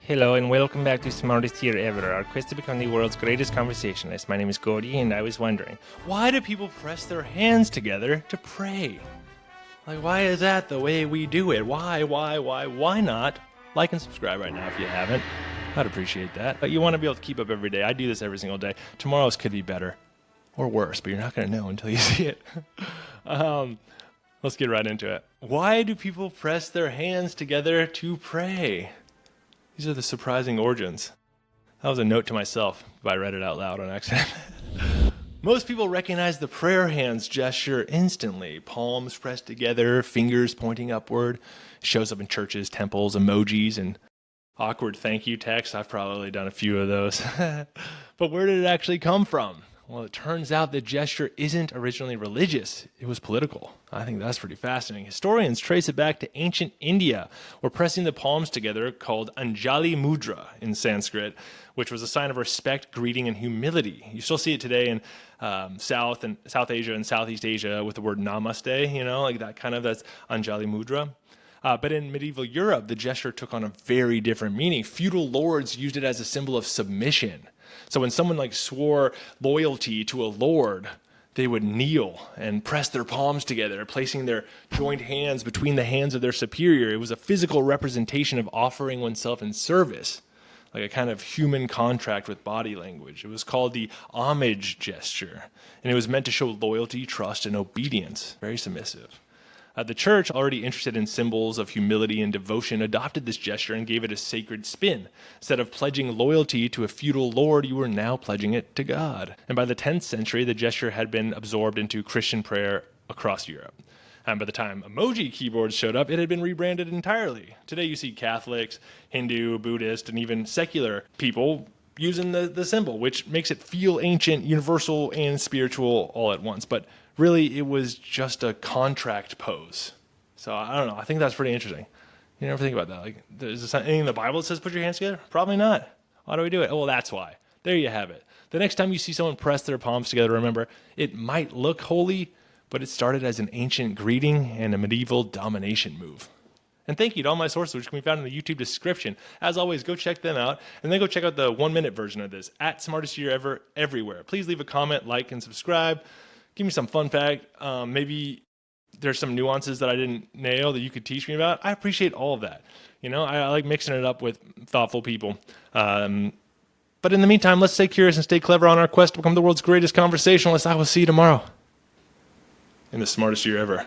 Hello and welcome back to Smartest Year Ever, our quest to become the world's greatest conversationalist. My name is Gordy and I was wondering, why do people press their hands together to pray? Like, why is that the way we do it? Why not? Like and subscribe right now if you haven't. I'd appreciate that. But you want to be able to keep up every day. I do this every single day. Tomorrow's could be better or worse, but you're not going to know until you see it. Let's get right into it. Why do people press their hands together to pray? These are the surprising origins. That was a note to myself, but I read it out loud on accident. Most people recognize the prayer hands gesture instantly. Palms pressed together, fingers pointing upward. It shows up in churches, temples, emojis, and awkward thank you texts. I've probably done a few of those. But where did it actually come from? Well, it turns out the gesture isn't originally religious. It was political. I think that's pretty fascinating. Historians trace it back to ancient India, where pressing the palms together, called Anjali Mudra in Sanskrit, which was a sign of respect, greeting, and humility. You still see it today in South Asia and Southeast Asia with the word Namaste, like that kind of, that's Anjali Mudra. But in medieval Europe, the gesture took on a very different meaning. Feudal lords used it as a symbol of submission. So when someone swore loyalty to a lord, they would kneel and press their palms together, placing their joined hands between the hands of their superior. It was a physical representation of offering oneself in service, like a kind of human contract with body language. It was called the homage gesture, and it was meant to show loyalty, trust, and obedience. Very submissive. The church, already interested in symbols of humility and devotion, adopted this gesture and gave it a sacred spin. Instead of pledging loyalty to a feudal lord, you were now pledging it to God. And by the 10th century, the gesture had been absorbed into Christian prayer across Europe. And by the time emoji keyboards showed up, it had been rebranded entirely. Today you see Catholics, Hindu, Buddhist, and even secular people using the symbol, which makes it feel ancient, universal, and spiritual all at once. But really, it was just a contract pose. So I don't know. I think that's pretty interesting. You never think about that. There's anything in the Bible that says put your hands together? Probably not. Why do we do it? Oh, well, that's why. There you have it. The next time you see someone press their palms together, remember, it might look holy, but it started as an ancient greeting and a medieval domination move. And thank you to all my sources, which can be found in the YouTube description. As always, go check them out, and then go check out the 1-minute version of this, at Smartest Year Ever, everywhere. Please leave a comment, like, and subscribe. Give me some fun fact. Maybe there's some nuances that I didn't nail that you could teach me about. I appreciate all of that. I like mixing it up with thoughtful people. But in the meantime, let's stay curious and stay clever on our quest to become the world's greatest conversationalist. I will see you tomorrow in the Smartest Year Ever.